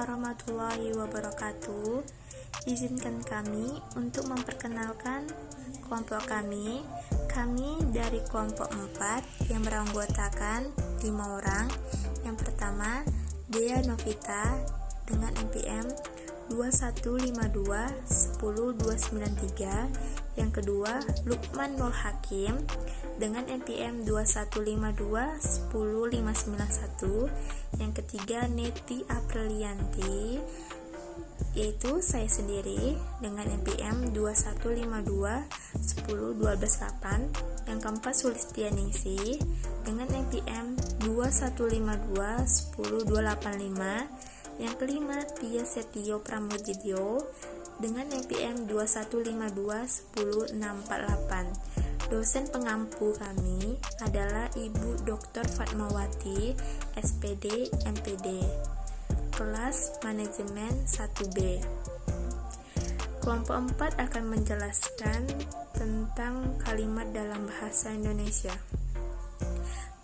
warahmatullahi wabarakatuh. Izinkan kami untuk memperkenalkan kelompok kami. Kami dari kelompok 4 yang beranggotakan 5 orang. Yang pertama, Dea Novita dengan NPM 215210293. Yang kedua, Lukman Nur Hakim dengan NPM 215210591. Yang ketiga, Neti Aprilianti, yaitu saya sendiri dengan NPM 215212128. Yang keempat, Sulistianingsih dengan NPM 215210285. Yang kelima, Tia Setio Pramudidyo dengan NPM 215210648. Dosen pengampu kami adalah Ibu Dr. Fatmawati, SPD, MPD, kelas manajemen 1B. Kelompok 4 akan menjelaskan tentang kalimat dalam bahasa Indonesia.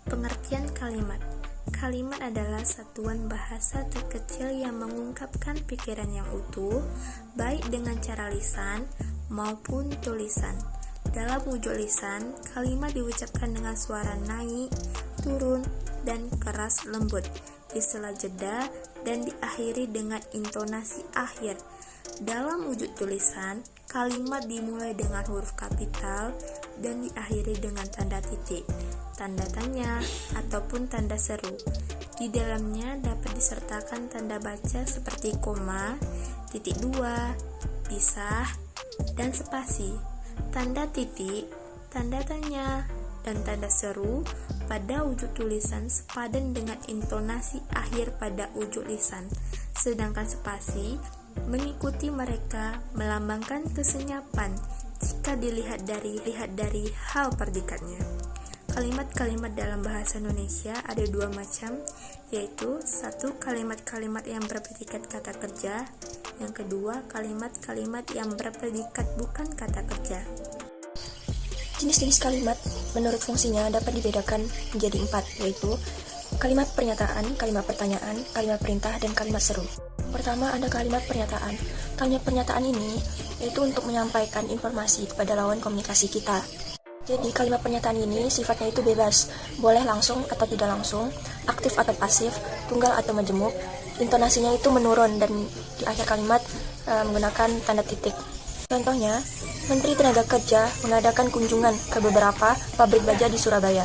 Pengertian kalimat. Kalimat adalah satuan bahasa terkecil yang mengungkapkan pikiran yang utuh, baik dengan cara lisan maupun tulisan. Dalam wujud lisan, kalimat diucapkan dengan suara naik, turun, dan keras lembut, di sela jeda, dan diakhiri dengan intonasi akhir. Dalam wujud tulisan, kalimat dimulai dengan huruf kapital dan diakhiri dengan tanda titik, tanda tanya, ataupun tanda seru. Di dalamnya dapat disertakan tanda baca seperti koma, titik dua, pisah, dan spasi. Tanda titik, tanda tanya, dan tanda seru pada wujud tulisan sepadan dengan intonasi akhir pada wujud lisan. Sedangkan spasi mengikuti mereka melambangkan kesenyapan jika dilihat dari hal predikatnya. Kalimat-kalimat dalam bahasa Indonesia ada 2 macam, yaitu 1. Kalimat-kalimat yang berpredikat kata kerja. Yang kedua, kalimat-kalimat yang berpredikat bukan kata kerja. Jenis-jenis kalimat menurut fungsinya dapat dibedakan menjadi 4, yaitu kalimat pernyataan, kalimat pertanyaan, kalimat perintah, dan kalimat seru. Pertama, ada kalimat pernyataan. Kalimat pernyataan ini yaitu untuk menyampaikan informasi kepada lawan komunikasi kita. Jadi kalimat pernyataan ini sifatnya itu bebas, boleh langsung atau tidak langsung, aktif atau pasif, tunggal atau majemuk. Intonasinya itu menurun dan di akhir kalimat menggunakan tanda titik. Contohnya, Menteri Tenaga Kerja mengadakan kunjungan ke beberapa pabrik baja di Surabaya.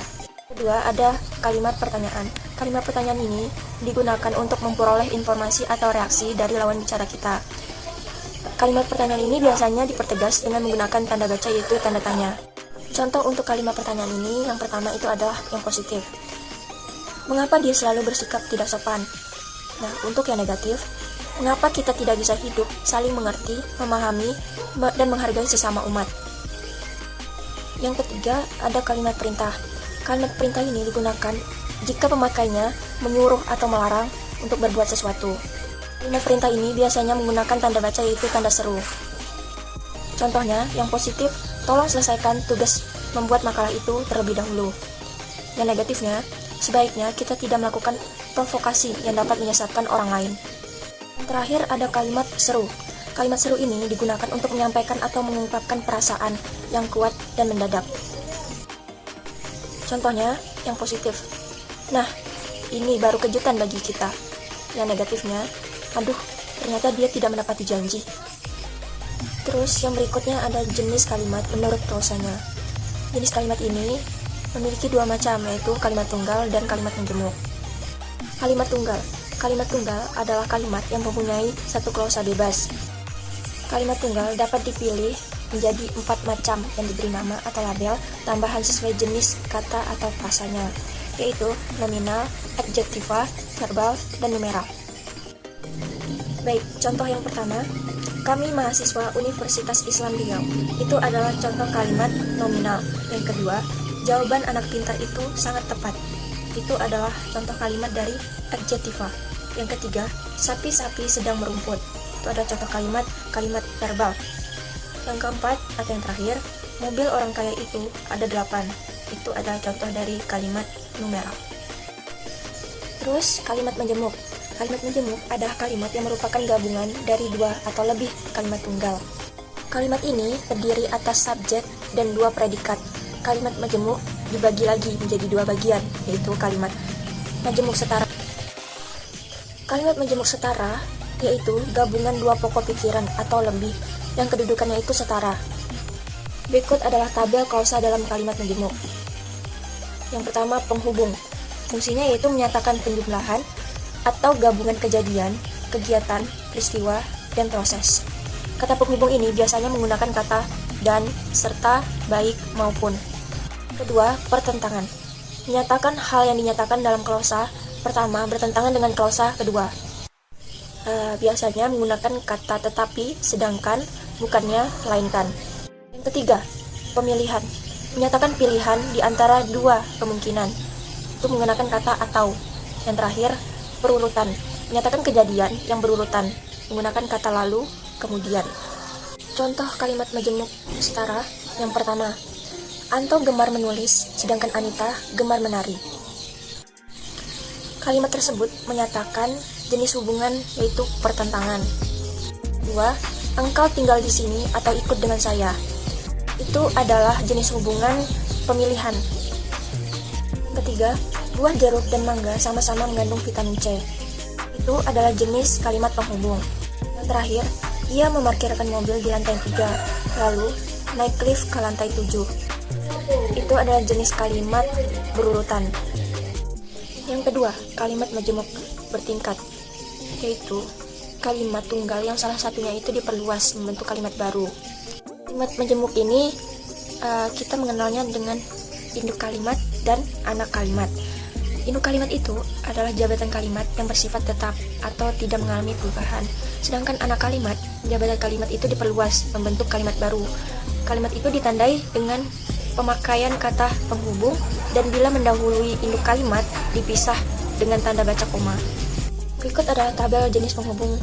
Kedua, ada kalimat pertanyaan. Kalimat pertanyaan ini digunakan untuk memperoleh informasi atau reaksi dari lawan bicara kita. Kalimat pertanyaan ini biasanya dipertegas dengan menggunakan tanda baca, yaitu tanda tanya. Contoh untuk kalimat pertanyaan ini, yang pertama itu adalah yang positif. Mengapa dia selalu bersikap tidak sopan? Nah, untuk yang negatif, mengapa kita tidak bisa hidup, saling mengerti, memahami, dan menghargai sesama umat? Yang ketiga, ada kalimat perintah. Kalimat perintah ini digunakan jika pemakainya menyuruh atau melarang untuk berbuat sesuatu. Kalimat perintah ini biasanya menggunakan tanda baca, yaitu tanda seru. Contohnya, yang positif, tolong selesaikan tugas membuat makalah itu terlebih dahulu. Yang negatifnya, sebaiknya kita tidak melakukan provokasi yang dapat menyesatkan orang lain. Yang terakhir, ada kalimat seru. Kalimat seru ini digunakan untuk menyampaikan atau mengungkapkan perasaan yang kuat dan mendadak. Contohnya, yang positif. Nah, ini baru kejutan bagi kita. Yang negatifnya, aduh, ternyata dia tidak menepati janji. Terus yang berikutnya ada jenis kalimat menurut prosanya. Jenis kalimat ini memiliki 2 macam, yaitu kalimat tunggal dan kalimat menjemuk. Kalimat tunggal. Kalimat tunggal adalah kalimat yang mempunyai satu klausa bebas. Kalimat tunggal dapat dipilih menjadi 4 macam yang diberi nama atau label tambahan sesuai jenis kata atau frasanya, yaitu nominal, adjektiva, verbal, dan numeral. Baik, contoh yang pertama, kami mahasiswa Universitas Islam Riau. Itu adalah contoh kalimat nominal. Yang kedua, jawaban anak pintar itu sangat tepat. Itu adalah contoh kalimat dari adjektiva. Yang ketiga, sapi-sapi sedang merumput. Itu adalah contoh kalimat verbal. Yang keempat atau yang terakhir, mobil orang kaya itu ada 8. Itu adalah contoh dari kalimat numeral. Terus kalimat menjemuk. Kalimat majemuk adalah kalimat yang merupakan gabungan dari dua atau lebih kalimat tunggal. Kalimat ini terdiri atas subjek dan dua predikat. Kalimat majemuk dibagi lagi menjadi dua bagian, yaitu kalimat majemuk setara. Kalimat majemuk setara yaitu gabungan dua pokok pikiran atau lebih yang kedudukannya itu setara. Berikut adalah tabel klausa dalam kalimat majemuk. Yang pertama, penghubung. Fungsinya yaitu menyatakan penjumlahan atau gabungan kejadian, kegiatan, peristiwa, dan proses. Kata penghubung ini biasanya menggunakan kata dan, serta, baik, maupun. Kedua, pertentangan. Menyatakan hal yang dinyatakan dalam klausa pertama bertentangan dengan klausa kedua. Biasanya menggunakan kata tetapi, sedangkan, bukannya, melainkan. Yang ketiga, pemilihan. Menyatakan pilihan di antara dua kemungkinan. Itu menggunakan kata atau. Yang terakhir, berurutan. Menyatakan kejadian yang berurutan. Menggunakan kata lalu, kemudian. Contoh kalimat majemuk setara. Yang pertama, Anto gemar menulis, sedangkan Anita gemar menari. Kalimat tersebut menyatakan jenis hubungan yaitu pertentangan. Dua, engkau tinggal di sini atau ikut dengan saya. Itu adalah jenis hubungan pemilihan. Ketiga, buah jeruk dan mangga sama-sama mengandung vitamin C. Itu adalah jenis kalimat penghubung. Yang terakhir, ia memarkirkan mobil di lantai 3, lalu naik lift ke lantai 7. Itu adalah jenis kalimat berurutan. Yang kedua, kalimat majemuk bertingkat, yaitu kalimat tunggal yang salah satunya itu diperluas membentuk kalimat baru. Kalimat majemuk ini kita mengenalnya dengan induk kalimat dan anak kalimat. Induk kalimat itu adalah jabatan kalimat yang bersifat tetap atau tidak mengalami perubahan. Sedangkan anak kalimat, jabatan kalimat itu diperluas membentuk kalimat baru. Kalimat itu ditandai dengan pemakaian kata penghubung dan bila mendahului induk kalimat dipisah dengan tanda baca koma. Berikut adalah tabel jenis penghubung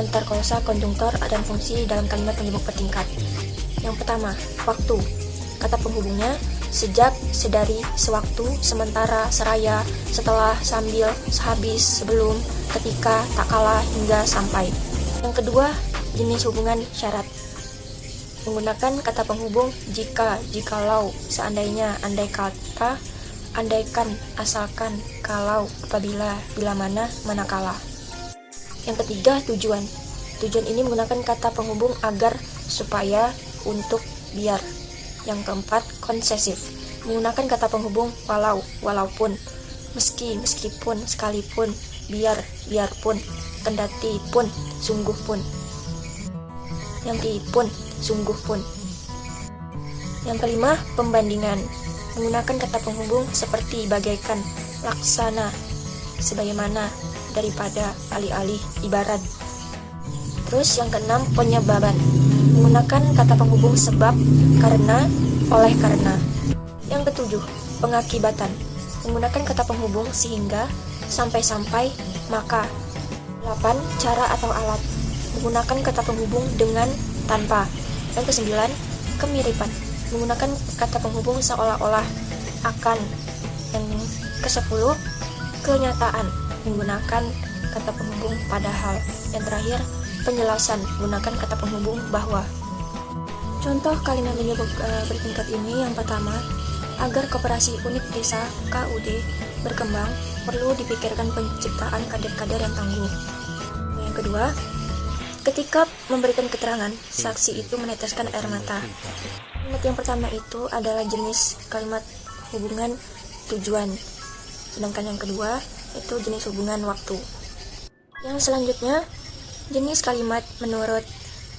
antar klausa, konjungtor, dan fungsi dalam kalimat majemuk bertingkat. Yang pertama, waktu. Kata penghubungnya sejak, sedari, sewaktu, sementara, seraya, setelah, sambil, sehabis, sebelum, ketika, tak kala, hingga, sampai. Yang kedua, jenis hubungan syarat. Menggunakan kata penghubung jika, jikalau, seandainya, andai kata, andaikan, asalkan, kalau, apabila, bila mana, manakala. Yang ketiga, tujuan. Tujuan ini menggunakan kata penghubung agar, supaya, untuk, biar. Yang keempat, konsesif. Menggunakan kata penghubung walau, walaupun, meski, meskipun, sekalipun, biar, biarpun, kendati pun, sungguh pun. Yang pun, sungguh pun. Yang kelima, pembandingan. Menggunakan kata penghubung seperti bagaikan, laksana, sebagaimana, daripada, alih-alih, ibarat. Terus yang keenam, penyebaban. Menggunakan kata penghubung sebab, karena, oleh karena. Yang ketujuh, pengakibatan. Menggunakan kata penghubung sehingga, sampai-sampai, maka. 8. Cara atau alat. Menggunakan kata penghubung dengan, tanpa. Yang kesembilan, kemiripan. Menggunakan kata penghubung seolah-olah, akan. Yang ke-10, kenyataan. Menggunakan kata penghubung padahal. Yang terakhir, penjelasan. Menggunakan kata penghubung bahwa. Contoh kalimat majemuk bertingkat ini yang pertama, agar koperasi unit desa KUD berkembang, perlu dipikirkan penciptaan kader-kader yang tangguh. Yang kedua, ketika memberikan keterangan, saksi itu meneteskan air mata. Kalimat yang pertama itu adalah jenis kalimat hubungan tujuan, sedangkan yang kedua itu jenis hubungan waktu. Yang selanjutnya, jenis kalimat menurut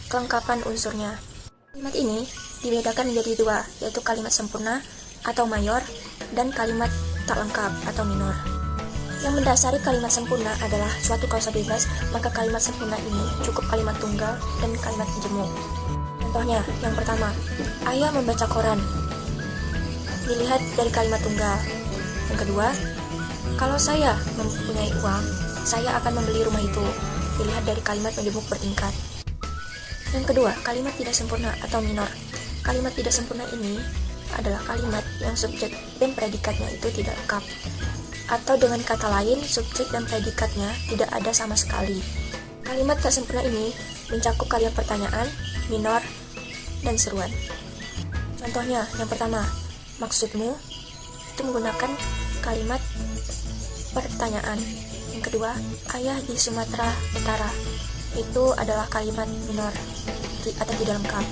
kelengkapan unsurnya. Kalimat ini dibedakan menjadi dua, yaitu kalimat sempurna atau mayor dan kalimat tak lengkap atau minor. Yang mendasari kalimat sempurna adalah suatu klausa bebas, maka kalimat sempurna ini cukup kalimat tunggal dan kalimat majemuk. Contohnya, yang pertama, ayah membaca koran. Dilihat dari kalimat tunggal. Yang kedua, kalau saya mempunyai uang, saya akan membeli rumah itu. Dilihat dari kalimat majemuk bertingkat. Yang kedua, kalimat tidak sempurna atau minor. Kalimat tidak sempurna ini adalah kalimat yang subjek dan predikatnya itu tidak lengkap. atau dengan kata lain, subjek dan predikatnya tidak ada sama sekali. Kalimat tak sempurna ini mencakup kalimat pertanyaan, minor, dan seruan. Contohnya, yang pertama, maksudmu itu menggunakan kalimat pertanyaan. Yang kedua, ayah di Sumatera Utara itu adalah kalimat minor atau tidak lengkap.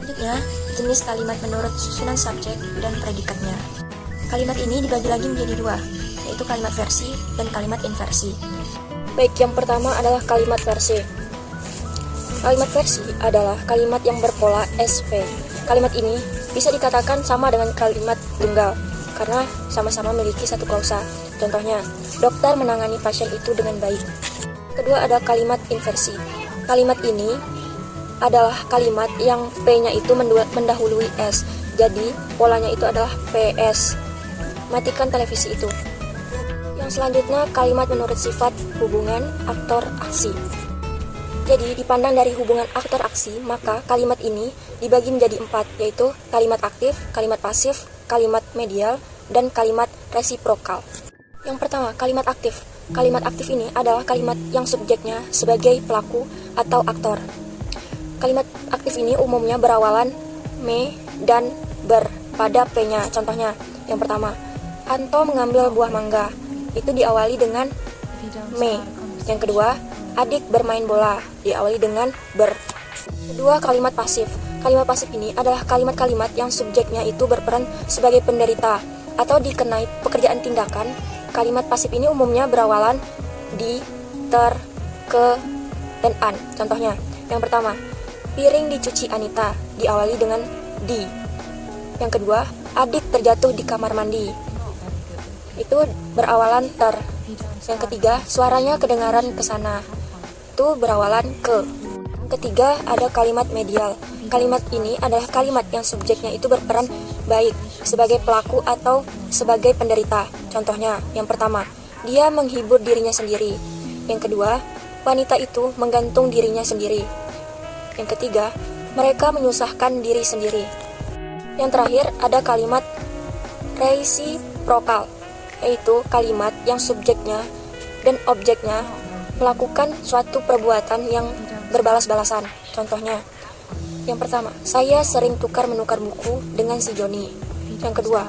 Selanjutnya, jenis kalimat menurut susunan subjek dan predikatnya. Kalimat ini dibagi lagi menjadi dua, yaitu kalimat versi dan kalimat inversi. Baik, yang pertama adalah kalimat versi. Kalimat versi adalah kalimat yang berpola SP. Kalimat ini bisa dikatakan sama dengan kalimat tunggal, karena sama-sama memiliki satu klausa. Contohnya, dokter menangani pasien itu dengan baik. Kedua ada kalimat inversi. Kalimat ini adalah kalimat yang P-nya itu mendahului S. Jadi, polanya itu adalah PS. Matikan televisi itu. Yang selanjutnya, kalimat menurut sifat hubungan aktor aksi. Jadi, dipandang dari hubungan aktor aksi, maka kalimat ini dibagi menjadi 4, yaitu kalimat aktif, kalimat pasif, kalimat medial, dan kalimat resiprokal. Yang pertama, kalimat aktif. Kalimat aktif ini adalah kalimat yang subjeknya sebagai pelaku atau aktor. Kalimat aktif ini umumnya berawalan me dan ber pada P-nya. Contohnya, yang pertama, Anto mengambil buah mangga. Itu diawali dengan me. Yang kedua, adik bermain bola. Diawali dengan ber. Kedua, kalimat pasif. Kalimat pasif ini adalah kalimat-kalimat yang subjeknya itu berperan sebagai penderita atau dikenai pekerjaan tindakan. Kalimat pasif ini umumnya berawalan di, ter, ke, dan an. Contohnya, yang pertama, piring dicuci Anita. Diawali dengan di. Yang kedua, adik terjatuh di kamar mandi. Itu berawalan ter. Yang ketiga, suaranya kedengaran ke sana. Itu berawalan ke. Yang ketiga, ada kalimat medial. Kalimat ini adalah kalimat yang subjeknya itu berperan baik sebagai pelaku atau sebagai penderita. Contohnya, yang pertama, dia menghibur dirinya sendiri. Yang kedua, wanita itu menggantung dirinya sendiri. Yang ketiga, mereka menyusahkan diri sendiri. Yang terakhir, ada kalimat resiprokal, yaitu kalimat yang subjeknya dan objeknya melakukan suatu perbuatan yang berbalas-balasan. Contohnya, yang pertama, saya sering tukar-menukar buku dengan si Joni. Yang kedua,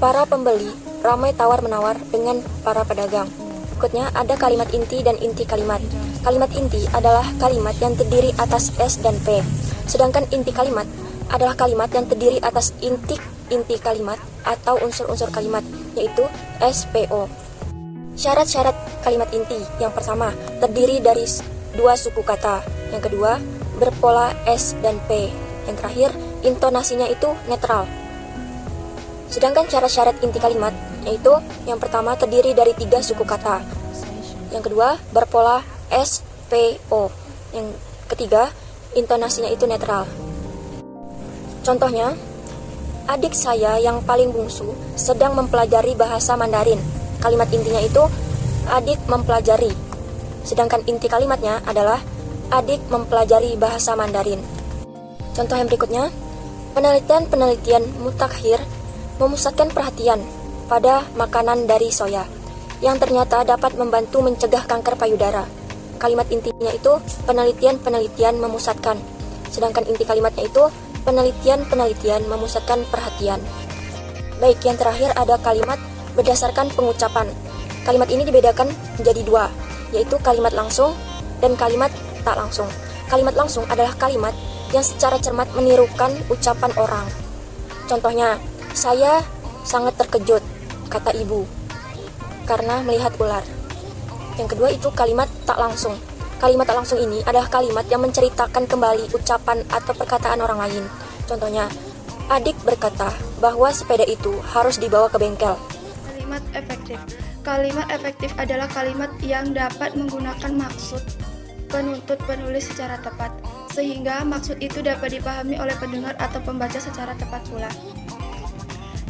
para pembeli ramai tawar-menawar dengan para pedagang. Berikutnya ada kalimat inti dan inti kalimat. Kalimat inti adalah kalimat yang terdiri atas S dan P. Sedangkan inti kalimat adalah kalimat yang terdiri atas inti kalimat atau unsur-unsur kalimat, yaitu SPO. Syarat-syarat kalimat inti. Yang pertama, terdiri dari dua suku kata. Yang kedua, berpola S dan P. Yang terakhir, intonasinya itu netral. Sedangkan syarat-syarat inti kalimat, yaitu yang pertama terdiri dari 3 suku kata. Yang kedua, berpola S, P, O. Yang ketiga, intonasinya itu netral. Contohnya, adik saya yang paling bungsu sedang mempelajari bahasa Mandarin. Kalimat intinya itu adik mempelajari. Sedangkan inti kalimatnya adalah adik mempelajari bahasa Mandarin. Contoh yang berikutnya, penelitian mutakhir memusatkan perhatian pada makanan dari soya yang ternyata dapat membantu mencegah kanker payudara. Kalimat intinya itu penelitian memusatkan. Sedangkan inti kalimatnya itu penelitian memusatkan perhatian. Baik, yang terakhir ada kalimat berdasarkan pengucapan. Kalimat ini dibedakan menjadi 2, yaitu kalimat langsung dan kalimat tak langsung. Kalimat langsung adalah kalimat yang secara cermat menirukan ucapan orang. Contohnya, saya sangat terkejut, kata ibu, karena melihat ular. Yang kedua itu kalimat tak langsung. Kalimat tak langsung ini adalah kalimat yang menceritakan kembali ucapan atau perkataan orang lain. Contohnya, adik berkata bahwa sepeda itu harus dibawa ke bengkel. Kalimat efektif. Kalimat efektif adalah kalimat yang dapat menggunakan maksud penuntut penulis secara tepat, sehingga maksud itu dapat dipahami oleh pendengar atau pembaca secara tepat pula.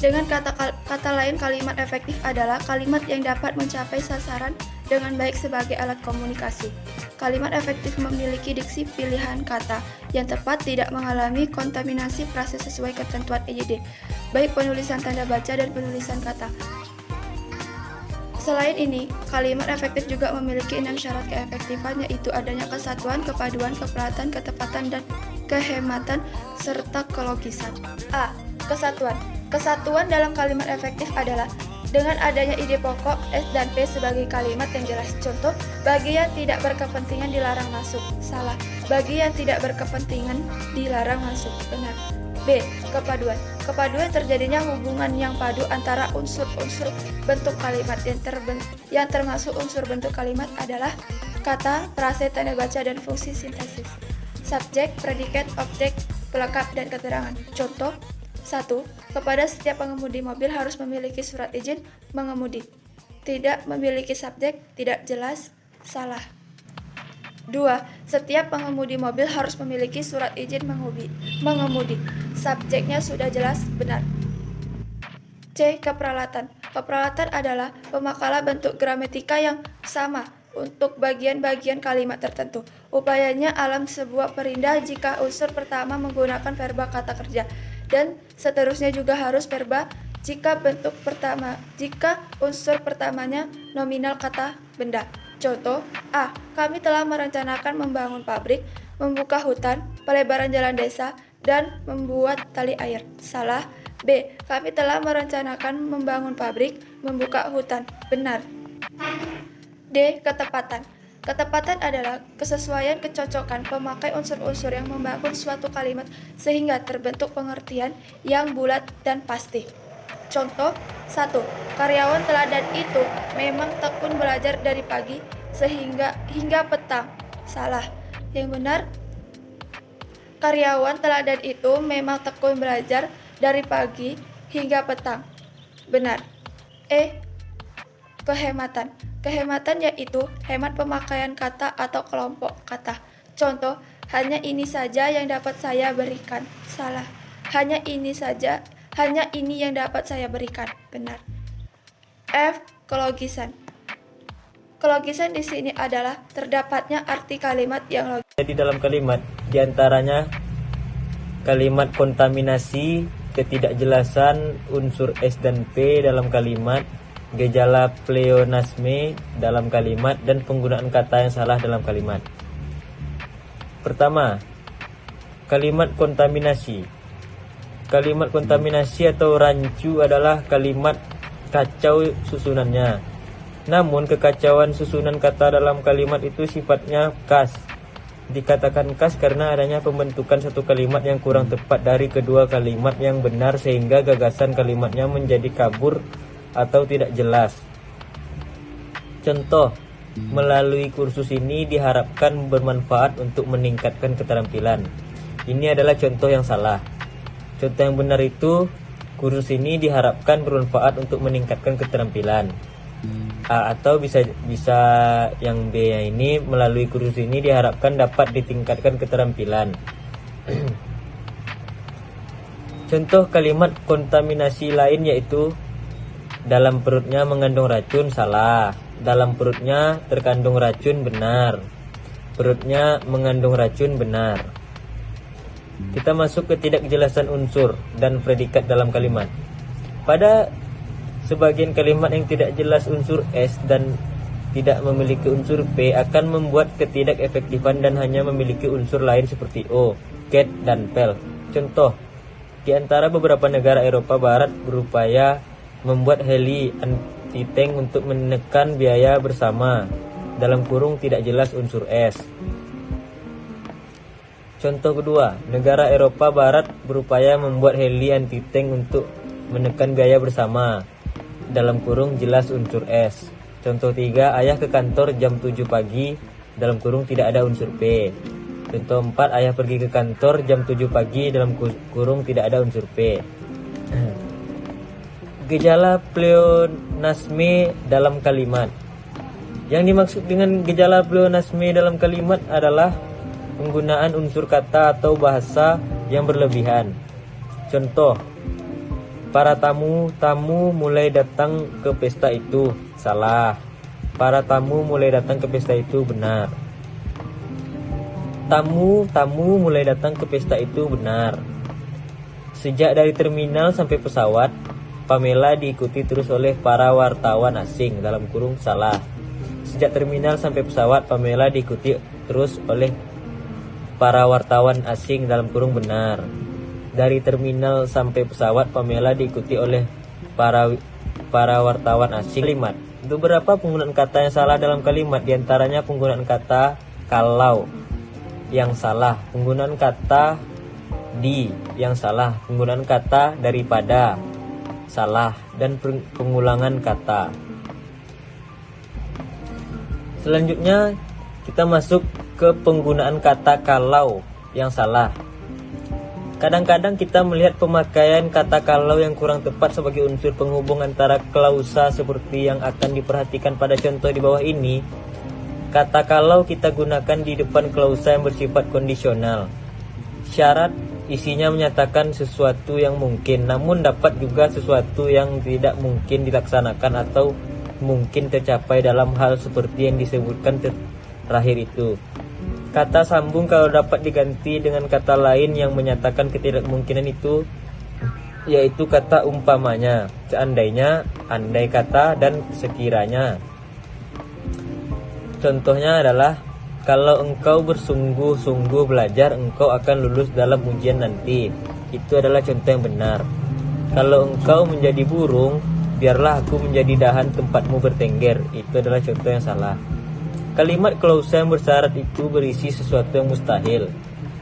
Dengan kata lain, kalimat efektif adalah kalimat yang dapat mencapai sasaran dengan baik sebagai alat komunikasi. Kalimat efektif memiliki diksi pilihan kata yang tepat, tidak mengalami kontaminasi frase sesuai ketentuan EYD, baik penulisan tanda baca dan penulisan kata. Selain ini, kalimat efektif juga memiliki 6 syarat keefektifan, yaitu adanya kesatuan, kepaduan, kepelatan, ketepatan, dan kehematan, serta kelogisan. A. Kesatuan. Kesatuan dalam kalimat efektif adalah dengan adanya ide pokok S dan P sebagai kalimat yang jelas. Contoh, bagi yang tidak berkepentingan dilarang masuk. Salah. Bagi yang tidak berkepentingan dilarang masuk. Benar. B. Kepaduan. Kepaduan terjadinya hubungan yang padu antara unsur-unsur bentuk kalimat yang termasuk unsur bentuk kalimat adalah kata, frase, tanda baca, dan fungsi sintaksis. Subjek, predikat, objek, pelengkap, dan keterangan. Contoh, 1. Kepada setiap pengemudi mobil harus memiliki surat izin mengemudi. Tidak memiliki subjek, tidak jelas, salah. 2. Setiap pengemudi mobil harus memiliki surat izin mengemudi. Subjeknya sudah jelas, benar. C. Keperalatan. Keperalatan adalah pemakala bentuk gramatika yang sama untuk bagian-bagian kalimat tertentu. Upayanya alam sebuah perindah jika unsur pertama menggunakan verba kata kerja, dan seterusnya juga harus verba jika unsur pertamanya nominal kata benda. Contoh, A. Kami telah merencanakan membangun pabrik, membuka hutan, pelebaran jalan desa, dan membuat tali air. Salah. B. Kami telah merencanakan membangun pabrik, membuka hutan. Benar. D. Ketepatan. Ketepatan adalah kesesuaian kecocokan pemakai unsur-unsur yang membangun suatu kalimat sehingga terbentuk pengertian yang bulat dan pasti. Contoh, 1. Karyawan teladan itu memang tekun belajar dari pagi hingga petang. Salah. Yang benar, karyawan teladan itu memang tekun belajar dari pagi hingga petang. Benar. E. Kehematan. Kehematan yaitu hemat pemakaian kata atau kelompok kata. Contoh, hanya ini saja yang dapat saya berikan. Salah. Hanya ini yang dapat saya berikan. Benar. F. Kelogisan. Kelogisan di sini adalah terdapatnya arti kalimat yang logis. Di dalam kalimat, diantaranya kalimat kontaminasi, ketidakjelasan unsur S dan P dalam kalimat, gejala pleonasme dalam kalimat, dan penggunaan kata yang salah dalam kalimat. Pertama, kalimat kontaminasi. Kalimat kontaminasi atau rancu adalah kalimat kacau susunannya. Namun kekacauan susunan kata dalam kalimat itu sifatnya khas. Dikatakan khas karena adanya pembentukan satu kalimat yang kurang tepat dari kedua kalimat yang benar sehingga gagasan kalimatnya menjadi kabur atau tidak jelas. Contoh, melalui kursus ini diharapkan bermanfaat untuk meningkatkan keterampilan. Ini adalah contoh yang salah. Contoh yang benar itu, kursus ini diharapkan bermanfaat untuk meningkatkan keterampilan. Atau bisa yang B yang ini, melalui kursus ini diharapkan dapat ditingkatkan keterampilan. Contoh kalimat kontaminasi lain yaitu dalam perutnya mengandung racun. Salah. Dalam perutnya terkandung racun. Benar. Perutnya mengandung racun. Benar. Kita masuk ke ketidakjelasan unsur dan predikat dalam kalimat. Pada sebagian kalimat yang tidak jelas unsur S dan tidak memiliki unsur P akan membuat ketidakefektifan dan hanya memiliki unsur lain seperti O, cat, dan pel. Contoh, di antara beberapa negara Eropa Barat berupaya membuat heli anti-tank untuk menekan biaya bersama, dalam kurung tidak jelas unsur S. Contoh kedua, negara Eropa Barat berupaya membuat heli anti-tank untuk menekan biaya bersama, dalam kurung jelas unsur S. Contoh 3, ayah ke kantor jam 7 pagi, dalam kurung tidak ada unsur P. Contoh 4, ayah pergi ke kantor jam 7 pagi, dalam kurung tidak ada unsur P. Gejala pleonasme dalam kalimat. Yang dimaksud dengan gejala pleonasme dalam kalimat adalah penggunaan unsur kata atau bahasa yang berlebihan. Contoh, para tamu mulai datang ke pesta itu. Salah. Para tamu mulai datang ke pesta itu. Benar. Tamu mulai datang ke pesta itu. Benar. Sejak dari terminal sampai pesawat, Pamela diikuti terus oleh para wartawan asing dalam kurung salah. Sejak terminal sampai pesawat, Pamela diikuti terus oleh para wartawan asing dalam kurung benar. Dari terminal sampai pesawat, Pamela diikuti oleh para wartawan asing. Kalimat. Beberapa penggunaan kata yang salah dalam kalimat, diantaranya penggunaan kata kalau yang salah, penggunaan kata di yang salah, penggunaan kata daripada salah, dan pengulangan kata. Selanjutnya kita masuk ke penggunaan kata kalau yang salah. Kadang-kadang kita melihat pemakaian kata kalau yang kurang tepat sebagai unsur penghubung antara klausa seperti yang akan diperhatikan pada contoh di bawah ini. Kata kalau kita gunakan di depan klausa yang bersifat kondisional. Syarat isinya menyatakan sesuatu yang mungkin, namun dapat juga sesuatu yang tidak mungkin dilaksanakan atau mungkin tercapai dalam hal seperti yang disebutkan terakhir itu. Kata sambung kalau dapat diganti dengan kata lain yang menyatakan ketidakmungkinan itu, yaitu kata umpamanya, seandainya, andai kata, dan sekiranya. Contohnya adalah, kalau engkau bersungguh-sungguh belajar, engkau akan lulus dalam ujian nanti. Itu adalah contoh yang benar. Kalau engkau menjadi burung, biarlah aku menjadi dahan tempatmu bertengger. Itu adalah contoh yang salah. Kalimat klausa yang bersyarat itu berisi sesuatu yang mustahil.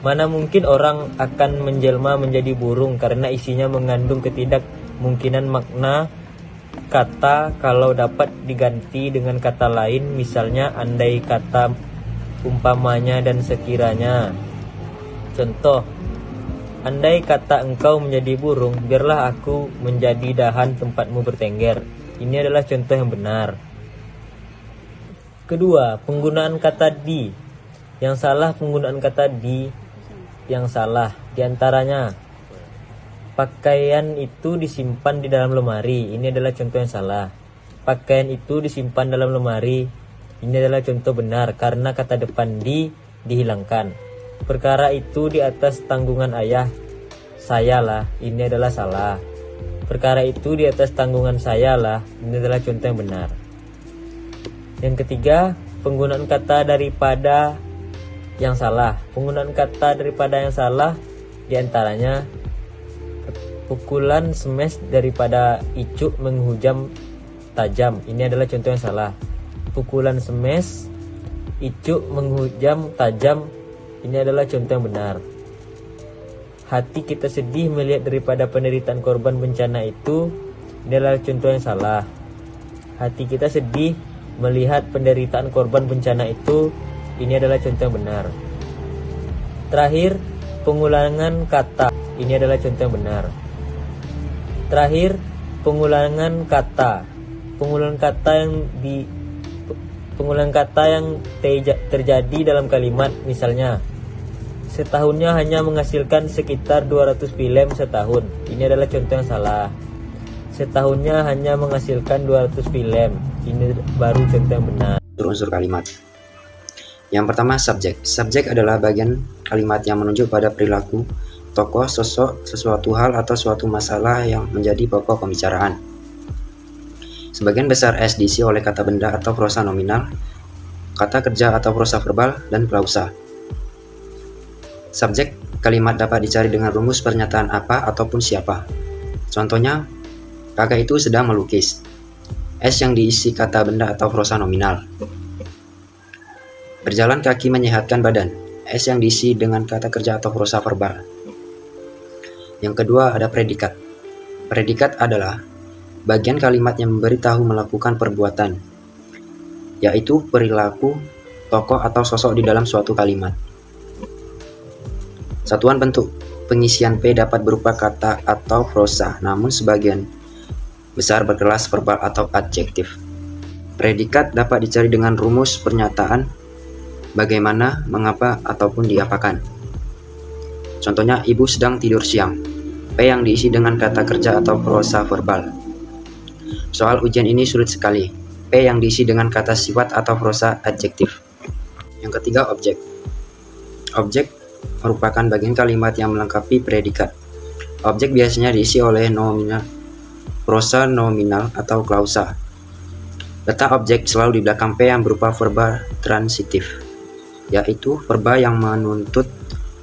Mana mungkin orang akan menjelma menjadi burung karena isinya mengandung ketidakmungkinan makna kata kalau dapat diganti dengan kata lain, misalnya andai kata, umpamanya, dan sekiranya. Contoh, andai kata engkau menjadi burung, biarlah aku menjadi dahan tempatmu bertengger. Ini adalah contoh yang benar. Kedua, penggunaan kata di. Yang salah penggunaan kata di yang salah. Di antaranya, pakaian itu disimpan di dalam lemari. Ini adalah contoh yang salah. Pakaian itu disimpan dalam lemari. Ini adalah contoh benar karena kata depan di dihilangkan. Perkara itu di atas tanggungan ayah saya lah. Ini adalah salah. Perkara itu di atas tanggungan saya lah. Ini adalah contoh yang benar. Yang ketiga, penggunaan kata daripada yang salah. Penggunaan kata daripada yang salah diantaranya, pukulan semes daripada icuk menghujam tajam. Ini adalah contoh yang salah. Pukulan semes icuk menghujam tajam. Ini adalah contoh yang benar. Hati kita sedih melihat daripada penderitaan korban bencana itu. Ini adalah contoh yang salah. Hati kita sedih melihat penderitaan korban bencana itu. Ini adalah contoh yang benar. Terakhir, pengulangan kata. Ini adalah contoh yang benar. Terakhir, pengulangan kata. Pengulangan kata yang terjadi dalam kalimat, misalnya, setahunnya hanya menghasilkan sekitar 200 film setahun. Ini adalah contoh yang salah. Setahunnya hanya menghasilkan 200 film. Ini baru contoh yang benar. Unsur kalimat. Yang pertama, subjek. Subjek adalah bagian kalimat yang menunjuk pada perilaku, tokoh, sosok, sesuatu hal atau suatu masalah yang menjadi pokok pembicaraan. Sebagian besar S diisi oleh kata benda atau prosa nominal, kata kerja atau prosa verbal, dan klausa. Subjek kalimat dapat dicari dengan rumus pernyataan apa ataupun siapa. Contohnya, kakak itu sedang melukis. S yang diisi kata benda atau prosa nominal. Berjalan kaki menyehatkan badan. S yang diisi dengan kata kerja atau prosa verbal. Yang kedua ada predikat. Predikat adalah bagian kalimat yang memberitahu melakukan perbuatan, yaitu perilaku, tokoh atau sosok di dalam suatu kalimat. Satuan bentuk pengisian P dapat berupa kata atau prosa, namun sebagian besar berkelas verbal atau adjektif. Predikat dapat dicari dengan rumus pernyataan, bagaimana, mengapa, ataupun diapakan. Contohnya, ibu sedang tidur siang. P yang diisi dengan kata kerja atau prosa verbal. Soal ujian ini sulit sekali. P yang diisi dengan kata sifat atau prosa adjektif. Yang ketiga, objek. Objek merupakan bagian kalimat yang melengkapi predikat. Objek biasanya diisi oleh nominal prosa nominal atau klausa. Letak objek selalu di belakang P yang berupa verba transitif, yaitu verba yang menuntut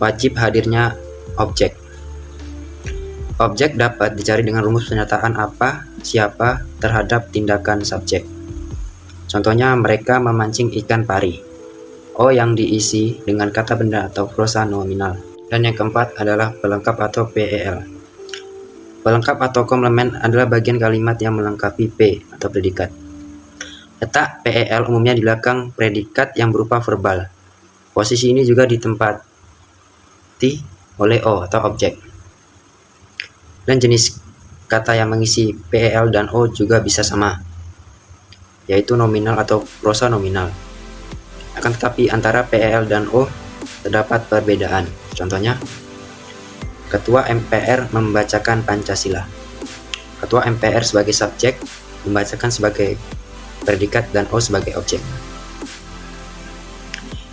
wajib hadirnya objek. Objek dapat dicari dengan rumus pernyataan apa, siapa terhadap tindakan subjek. Contohnya, mereka memancing ikan pari. O yang diisi dengan kata benda atau prosa nominal. Dan yang keempat adalah pelengkap atau PEL. Pelengkap atau komplement adalah bagian kalimat yang melengkapi P atau predikat. Letak PEL umumnya di belakang predikat yang berupa verbal. Posisi ini juga ditempati oleh O atau objek. Dan jenis kata yang mengisi PEL dan O juga bisa sama, yaitu nominal atau prosa nominal. Akan tetapi antara PEL dan O terdapat perbedaan. Contohnya, Ketua MPR membacakan Pancasila. Ketua MPR sebagai subjek membacakan sebagai predikat dan O sebagai objek.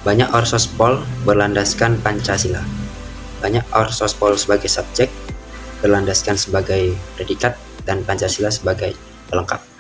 Banyak orsospol berlandaskan Pancasila. Banyak orsospol sebagai subjek berlandaskan sebagai predikat dan Pancasila sebagai pelengkap.